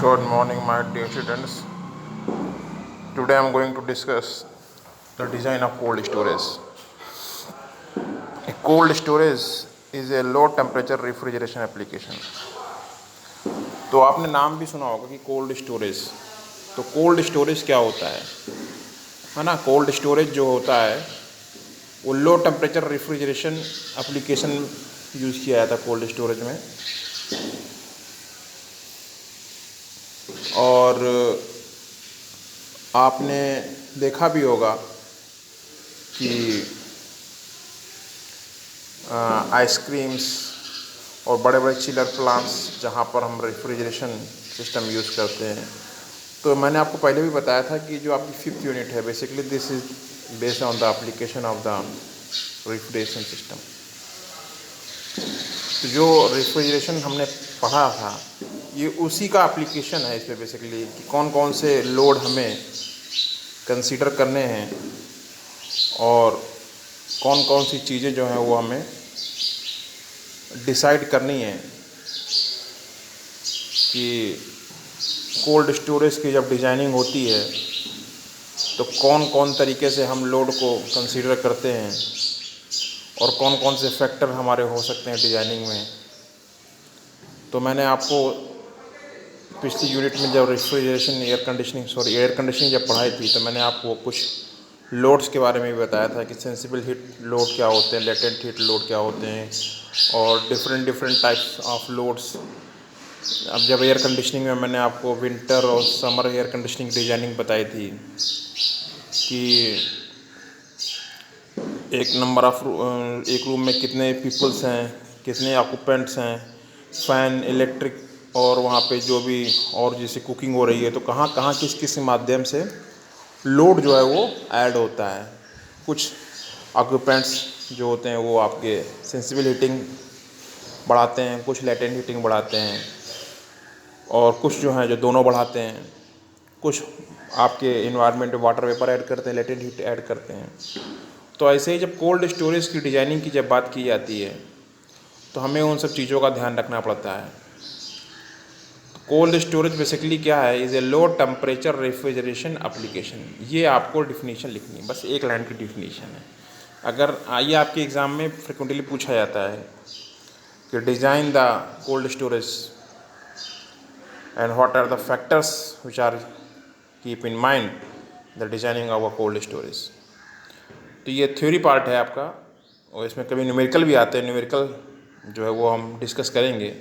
Good morning, my dear students. Today I am going to discuss the design of cold storage. A cold storage is a low temperature refrigeration application. तो आपने नाम भी सुना होगा कि cold storage. तो cold storage क्या होता है ना। कोल्ड स्टोरेज जो होता है वो low temperature refrigeration application use किया जाता है कोल्ड स्टोरेज में। और आपने देखा भी होगा कि आइसक्रीम्स और बड़े बड़े चिलर प्लांट्स जहाँ पर हम रेफ्रिजरेशन सिस्टम यूज़ करते हैं। तो मैंने आपको पहले भी बताया था कि जो आपकी फिफ्थ यूनिट है basically this is based on the application of the refrigeration system. तो जो रेफ्रिजरेशन हमने पढ़ा था ये उसी का एप्लीकेशन है इस पर बेसिकली कि कौन कौन से लोड हमें कंसीडर करने हैं और कौन कौन सी चीज़ें जो हैं वो हमें डिसाइड करनी है कि कोल्ड स्टोरेज की जब डिज़ाइनिंग होती है तो कौन कौन तरीके से हम लोड को कंसीडर करते हैं और कौन कौन से फैक्टर हमारे हो सकते हैं डिज़ाइनिंग में। तो मैंने आपको पिछली यूनिट में जब रेफ्रिजरेशन एयर कंडीशनिंग जब पढ़ाई थी तो मैंने आपको कुछ लोड्स के बारे में भी बताया था कि सेंसिबल हीट लोड क्या होते हैं, लेटेंट हीट लोड क्या होते हैं और डिफरेंट टाइप्स ऑफ लोड्स। अब जब एयर कंडीशनिंग में मैंने आपको विंटर और समर एयर कंडीशनिंग डिज़ाइनिंग बताई थी कि एक रूम में कितने पीपल्स हैं, कितने ऑक्यूपेंट्स हैं, फ़ैन, इलेक्ट्रिक और वहाँ पे जो भी और जैसे कुकिंग हो रही है तो कहाँ कहाँ किस किस माध्यम से लोड जो है वो ऐड होता है। कुछ ऑक्यूपेंट्स जो होते हैं वो आपके सेंसिबल हीटिंग बढ़ाते हैं, कुछ लेटेंट हीटिंग बढ़ाते हैं और कुछ जो हैं जो दोनों बढ़ाते हैं। कुछ आपके इन्वायरमेंट में वाटर वेपर ऐड करते हैं, लेटेंट हीट ऐड करते हैं। तो ऐसे ही जब कोल्ड स्टोरेज की डिज़ाइनिंग की जब बात की जाती है तो हमें उन सब चीज़ों का ध्यान रखना पड़ता है। कोल्ड स्टोरेज बेसिकली क्या है, is a low temperature refrigeration application. ये आपको डिफिनीशन लिखनी है, बस एक लाइन की डिफिनीशन है। अगर आइए आपके एग्ज़ाम में फ्रिक्वेंटली पूछा जाता है कि design the cold storage and what are the factors which are keep in mind the designing of a cold storage. तो ये थ्योरी पार्ट है आपका और इसमें कभी न्यूमेरिकल भी आते हैं। न्यूमेरिकल जो है वो हम डिस्कस करेंगे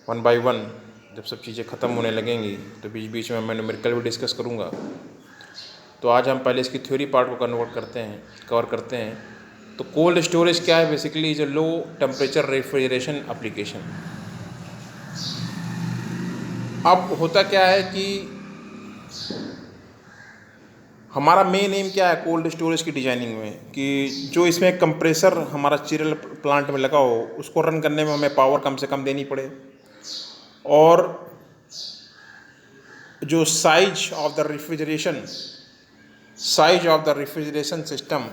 वन बाय वन। जब सब चीज़ें ख़त्म होने लगेंगी तो बीच बीच में मैं न्यूमेरिकल भी डिस्कस करूँगा। तो आज हम पहले इसकी थ्योरी पार्ट को कवर करते हैं। तो कोल्ड स्टोरेज क्या है, basically is a low temperature refrigeration application. अब होता क्या है कि हमारा मेन एम क्या है कोल्ड स्टोरेज की डिज़ाइनिंग में कि जो इसमें कंप्रेसर हमारा चिरल प्लांट में लगा हो उसको रन करने में हमें पावर कम से कम देनी पड़े और जो size of the refrigeration system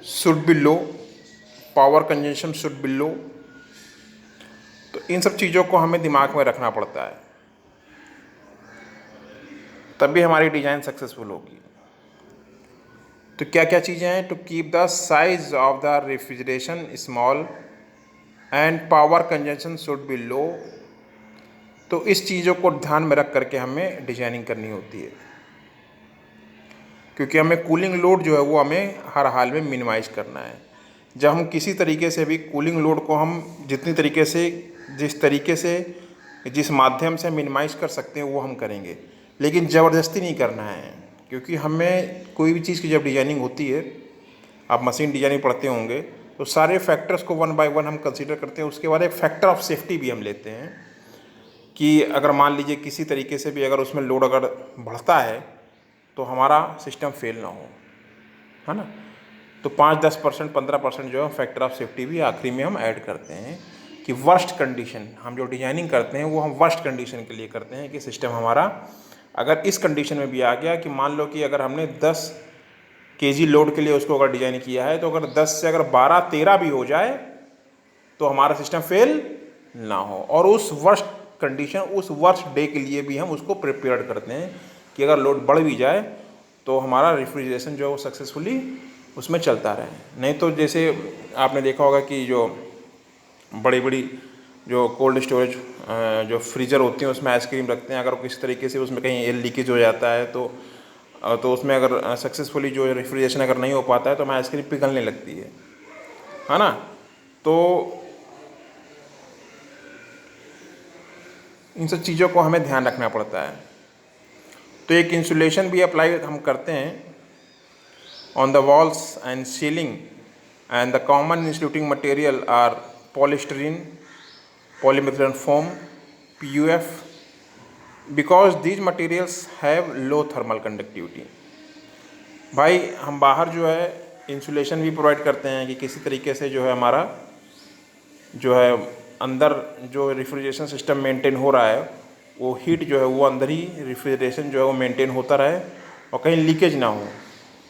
should be low, power consumption should be low. तो इन सब चीज़ों को हमें दिमाग में रखना पड़ता है, तभी हमारी डिज़ाइन सक्सेसफुल होगी। तो क्या क्या चीज़ें हैं, to keep the size of the refrigeration small and power consumption should be low. तो इस चीज़ों को ध्यान में रख करके हमें डिजाइनिंग करनी होती है क्योंकि हमें कूलिंग लोड जो है वो हमें हर हाल में मिनिमाइज करना है। जब हम किसी तरीके से भी कूलिंग लोड को हम जिस तरीके से जिस माध्यम से मिनिमाइज कर सकते हैं वो हम करेंगे, लेकिन ज़बरदस्ती नहीं करना है। क्योंकि हमें कोई भी चीज़ की जब डिजाइनिंग होती है, आप मशीन डिजाइनिंग पढ़ते होंगे तो सारे फैक्टर्स को वन बाय वन हम कंसीडर करते हैं। उसके बाद एक फैक्टर ऑफ सेफ्टी भी हम लेते हैं कि अगर मान लीजिए किसी तरीके से भी अगर उसमें लोड अगर बढ़ता है तो हमारा सिस्टम फेल ना हो, है ना। तो 5-10%, 15% जो है फैक्टर ऑफ सेफ्टी भी आखिरी में हम ऐड करते हैं कि वर्स्ट कंडीशन, हम जो डिजाइनिंग करते हैं वो हम वर्स्ट कंडीशन के लिए करते हैं कि सिस्टम हमारा अगर इस कंडीशन में भी आ गया कि मान लो कि अगर हमने 10 kg लोड के लिए उसको अगर डिज़ाइन किया है तो अगर 10 से अगर 12-13 भी हो जाए तो हमारा सिस्टम फेल ना हो। और उस वर्स्ट कंडीशन, उस वर्स्ट डे के लिए भी हम उसको प्रिपेयर करते हैं कि अगर लोड बढ़ भी जाए तो हमारा रेफ्रिजरेशन जो है वो सक्सेसफुली उसमें चलता रहे। नहीं तो जैसे आपने देखा होगा कि जो बड़ी बड़ी जो कोल्ड स्टोरेज जो फ्रीज़र होती हैं उसमें आइसक्रीम रखते हैं, अगर किसी तरीके से उसमें कहीं एयर लीकेज हो जाता है तो उसमें अगर सक्सेसफुली जो रेफ्रिजरेशन अगर नहीं हो पाता है तो हमें आइसक्रीम पिघलने लगती है ना। तो इन सब चीज़ों को हमें ध्यान रखना पड़ता है। तो एक इंसुलेशन भी अप्लाई हम करते हैं on the walls and ceiling, and the common insulating material are polystyrene, polymethylene foam, PUF, because these materials have low thermal conductivity. भाई हम बाहर जो है इंसुलेशन भी प्रोवाइड करते हैं कि किसी तरीके से जो है हमारा जो है अंदर जो रेफ्रिजरेशन सिस्टम मेंटेन हो रहा है वो हीट जो है वो अंदर ही रेफ्रिजरेशन जो है वो मेंटेन होता रहे और कहीं लीकेज ना हो।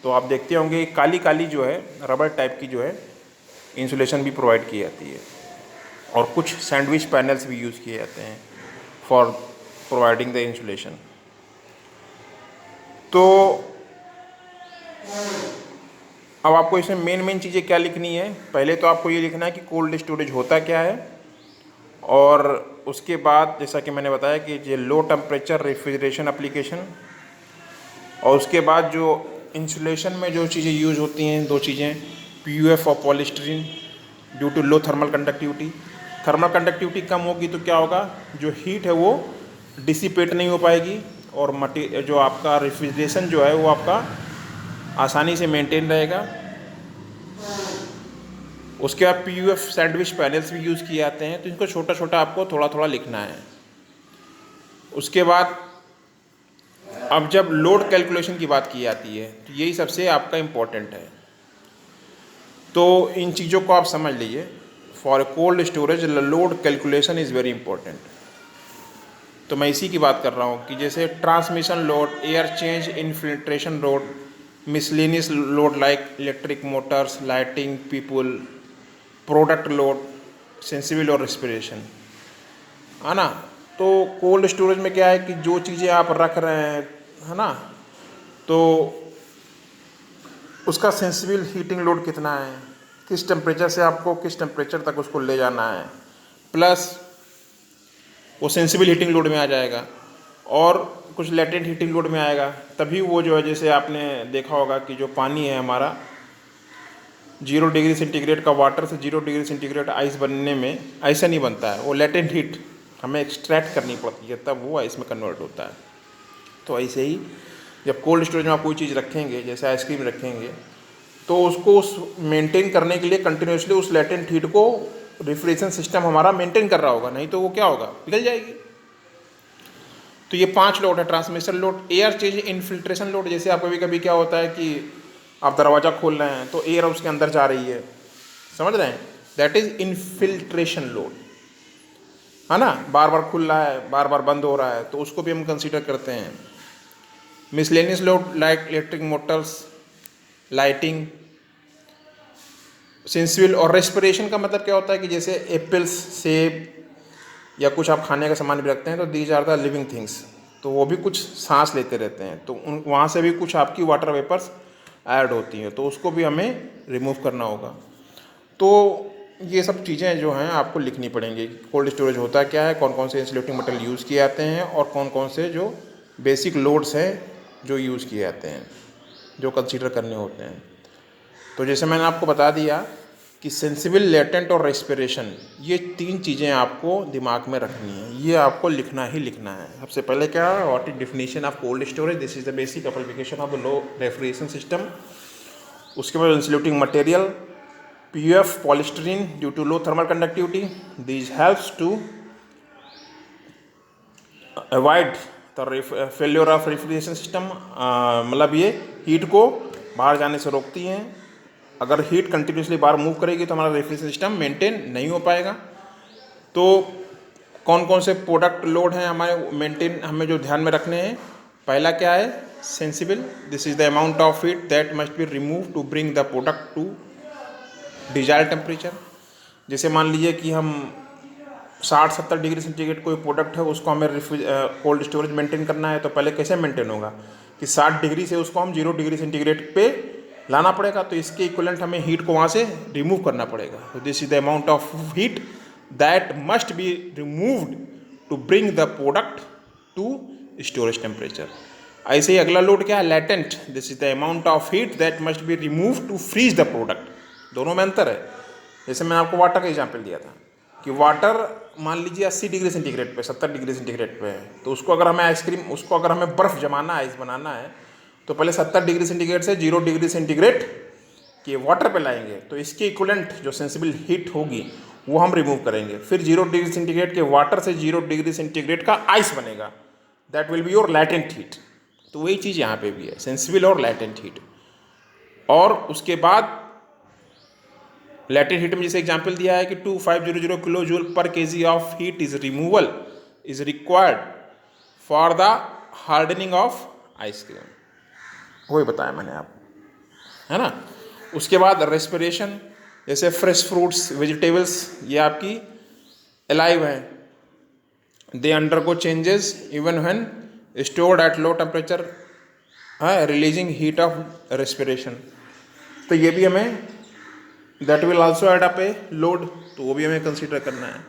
तो आप देखते होंगे काली काली जो है रबर टाइप की जो है इंसुलेशन भी प्रोवाइड की जाती है, और कुछ सैंडविच पैनल्स भी यूज़ किए जाते हैं फॉर प्रोवाइडिंग द इंसुलेशन। तो अब आपको इसमें मेन चीज़ें क्या लिखनी है, पहले तो आपको ये लिखना है कि कोल्ड स्टोरेज होता क्या है, और उसके बाद जैसा कि मैंने बताया कि ये लो टेम्परेचर रेफ्रिजरेशन एप्लीकेशन, और उसके बाद जो इंसुलेशन में जो चीज़ें यूज़ होती हैं, दो चीज़ें PUF और polystyrene due to low thermal conductivity. Thermal conductivity कम होगी तो क्या होगा, जो हीट है वो डिसिपेट नहीं हो पाएगी और जो आपका रेफ्रिजरेशन जो है वो आपका आसानी से मेंटेन रहेगा। उसके बाद PUF सैंडविच पैनल्स भी यूज़ किए जाते हैं, तो इनको छोटा छोटा आपको थोड़ा थोड़ा लिखना है। उसके बाद अब जब लोड कैलकुलेशन की बात की जाती है तो यही सबसे आपका इम्पोर्टेंट है। तो इन चीज़ों को आप समझ लीजिए। For cold storage load calculation is very important. तो मैं इसी की बात कर रहा हूँ कि जैसे transmission load, air change, infiltration load, miscellaneous load like electric Motors, lighting, people, product load, sensible और रेस्पिरेशन, है ना। तो कोल्ड स्टोरेज में क्या है कि जो चीज़ें आप रख रहे हैं, है ना, तो उसका सेंसिबल हीटिंग लोड कितना है, किस टेम्परेचर से आपको किस टेम्परेचर तक उसको ले जाना है, प्लस वो सेंसिबल हीटिंग लोड में आ जाएगा और कुछ लेटेंट हीटिंग लोड में आएगा। तभी वो जो है, जैसे आपने देखा होगा कि जो पानी है हमारा 0 डिग्री सेंटीग्रेड का वाटर से 0 डिग्री सेंटीग्रेड आइस बनने में ऐसा नहीं बनता है, वो लेटेंट हीट हमें एक्सट्रैक्ट करनी पड़ती है तब वो आइस में कन्वर्ट होता है। तो ऐसे ही जब कोल्ड स्टोरेज में आप कोई चीज़ रखेंगे, जैसे आइसक्रीम रखेंगे, तो उसको उस मेंटेन करने के लिए कंटिन्यूसली उस लेटेंट हीट को रेफ्रिजरेशन सिस्टम हमारा मेंटेन कर रहा होगा, नहीं तो वो क्या होगा, पिघल जाएगी। तो ये 5 लोड है, transmission load, air change, infiltration load. जैसे आप कभी कभी क्या होता है कि आप दरवाज़ा खोल रहे हैं तो एयर उसके अंदर जा रही है, समझ रहे हैं, दैट इज़ इनफिल्ट्रेशन लोड, है ना, बार बार खुल रहा है, बार बार बंद हो रहा है, तो उसको भी हम कंसीडर करते हैं। Miscellaneous load like electric Motors, lighting, sensible और रेस्पिरेशन का मतलब क्या होता है कि जैसे एप्पल्स, सेब या कुछ आप खाने का सामान भी रखते हैं तो these are the living things, तो वो भी कुछ सांस लेते रहते हैं, तो उन वहाँ से भी कुछ आपकी वाटर वेपर्स ऐड होती हैं, तो उसको भी हमें रिमूव करना होगा। तो ये सब चीज़ें जो हैं आपको लिखनी पड़ेंगी। कोल्ड स्टोरेज होता क्या है, कौन कौन से इंसुलेटिंग मटेरियल यूज़ किए जाते हैं और कौन कौन से जो बेसिक लोड्स हैं जो यूज़ किए जाते हैं, जो कंसीडर करने होते हैं। तो जैसे मैंने आपको बता दिया कि सेंसिबल, लेटेंट और रेस्पिरेशन, ये 3 चीज़ें आपको दिमाग में रखनी है, ये आपको लिखना ही लिखना है। सबसे पहले क्या है, what is definition of cold storage, this is the basic application of the low refrigeration system. उसके बाद insulating material, PUF polystyrene due to low thermal conductivity, this helps to avoid the failure of refrigeration system, मतलब ये heat को बाहर जाने से रोकती हैं। अगर हीट कंटिन्यूसली बाहर मूव करेगी तो हमारा रेफ्रिजरेशन सिस्टम मेंटेन नहीं हो पाएगा। तो कौन कौन से प्रोडक्ट लोड हैं हमारे मेंटेन, हमें जो ध्यान में रखने हैं, पहला क्या है, sensible, this is the amount of heat that must be remove to bring the product to desired temperature. जैसे मान लीजिए कि हम 60-70 डिग्री सेंटीग्रेड कोई प्रोडक्ट है, उसको हमें कोल्ड स्टोरेज मेंटेन करना है, तो पहले कैसे मेंटेन होगा कि 60 डिग्री से उसको हम 0 डिग्री सेंटीग्रेड पे लाना पड़ेगा, तो इसके इक्वलेंट हमें हीट को वहाँ से रिमूव करना पड़ेगा। तो this is the amount of heat that must be removed to bring the product to storage temperature. ऐसे ही अगला लोड क्या है, latent. This is the amount of heat that must be remove to freeze the product. दोनों में अंतर है। जैसे मैंने आपको वाटर का एग्जाम्पल दिया था कि वाटर मान लीजिए 80 डिग्री सेंटीग्रेड पे, 70 डिग्री सेंटीग्रेड पे है, तो उसको अगर हमें आइसक्रीम, उसको अगर हमें बर्फ़ जमाना है, आइस बनाना है, तो पहले 70 डिग्री सेंटीग्रेड से 0 डिग्री सेंटीग्रेड के वाटर पे लाएंगे, तो इसके इक्वलेंट जो सेंसिबल हीट होगी वो हम रिमूव करेंगे। फिर 0 डिग्री सेंटीग्रेड के वाटर से 0 डिग्री सेंटीग्रेड का आइस बनेगा, that will be your latent heat. तो वही चीज़ यहाँ पे भी है, सेंसिबल और लैटेंट हीट। और उसके बाद लैटेंट हीट में जैसे एग्जाम्पल दिया है कि 2500 किलो जूल पर KG of heat is removal is required for the hardening of ice cream. वही बताया मैंने आपको, है ना। उसके बाद रेस्पिरेशन, जैसे फ्रेश फ्रूट्स, वेजिटेबल्स, ये आपकी अलाइव हैं, they undergo changes even when stored at low temperature, releasing heat of respiration. तो ये भी हमें that will also add up a load, तो वो भी हमें कंसीडर करना है।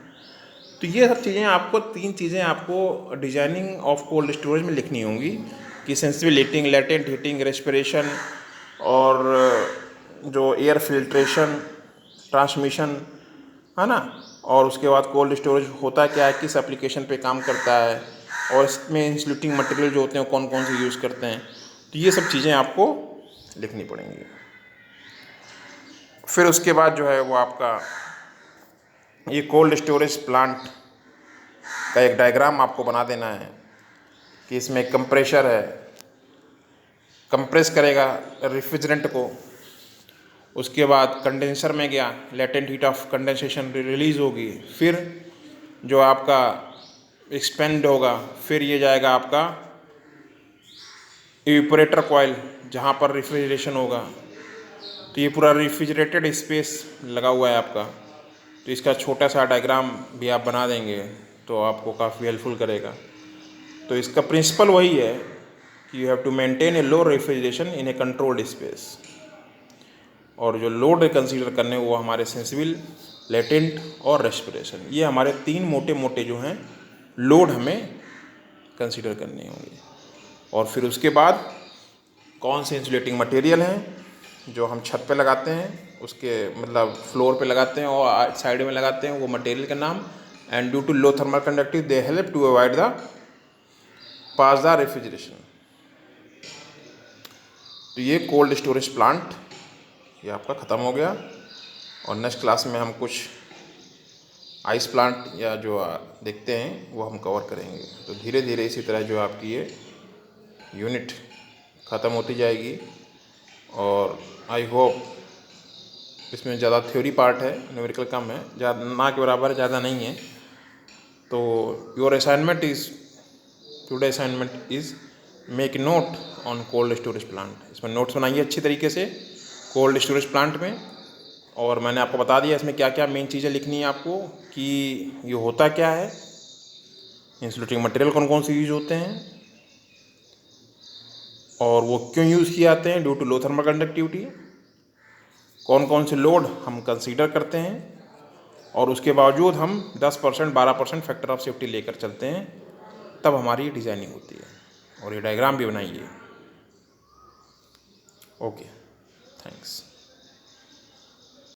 तो ये सब चीज़ें आपको, 3 चीज़ें आपको डिजाइनिंग ऑफ कोल्ड स्टोरेज में लिखनी होंगी कि sensible heating, latent heating, respiration, और जो एयर फिल्ट्रेशन, ट्रांसमिशन, है ना। और उसके बाद कोल्ड स्टोरेज होता क्या है, किस एप्लीकेशन पे काम करता है, और इसमें इंसुलेटिंग मटेरियल जो होते हैं कौन कौन से यूज़ करते हैं। तो ये सब चीज़ें आपको लिखनी पड़ेंगी। फिर उसके बाद जो है वो आपका ये कोल्ड स्टोरेज प्लांट का एक डायग्राम आपको बना देना है कि इसमें कंप्रेशर है, कंप्रेस करेगा रेफ्रिजरेंट को। उसके बाद कंडेंसर में गया, latent heat of condensation release होगी। फिर जो आपका एक्सपेंड होगा, फिर ये जाएगा आपका इवेपोरेटर कॉइल, जहाँ पर रेफ्रिजरेशन होगा। तो ये पूरा रेफ्रिजरेटेड स्पेस लगा हुआ है आपका, तो इसका छोटा सा डायग्राम भी आप बना देंगे तो आपको काफ़ी हेल्पफुल करेगा। तो इसका प्रिंसिपल वही है कि you have to maintain a low refrigeration in a controlled space. और जो लोड कंसीडर करने वो हमारे सेंसिबल, लेटेंट और रेस्पिरेशन, ये हमारे 3 मोटे मोटे जो हैं लोड हमें कंसीडर करने होंगे। और फिर उसके बाद कौन से इंसुलेटिंग मटेरियल हैं जो हम छत पे लगाते हैं, उसके मतलब फ्लोर पे लगाते हैं और साइड में लगाते हैं, वो मटेरियल का नाम। And due to low thermal conductive they help to avoid the pass the refrigeration. तो ये कोल्ड स्टोरेज प्लांट ये आपका ख़त्म हो गया। और नेक्स्ट क्लास में हम कुछ आइस प्लांट या जो देखते हैं वो हम कवर करेंगे। तो धीरे धीरे इसी तरह जो आपकी ये यूनिट ख़त्म होती जाएगी। और आई होप इसमें ज़्यादा थ्योरी पार्ट है, न्यूमेरिकल कम है, ज़्यादा ना के बराबर, ज़्यादा नहीं है। तो your assignment is, today assignment is make note on cold storage plant. इसमें नोट्स बनाइए अच्छी तरीके से कोल्ड स्टोरेज प्लांट में। और मैंने आपको बता दिया इसमें क्या क्या मेन चीज़ें लिखनी है आपको, कि ये होता क्या है, इंसुलेटिंग मटेरियल कौन कौन से यूज होते हैं और वो क्यों यूज़ किए जाते हैं, due to low thermal conductivity, कौन कौन से लोड हम कंसीडर करते हैं, और उसके बावजूद हम 10%, 12% फैक्टर ऑफ सेफ्टी लेकर चलते हैं, तब हमारी डिज़ाइनिंग होती है। और ये डायग्राम भी बनाइए। Okay, thanks.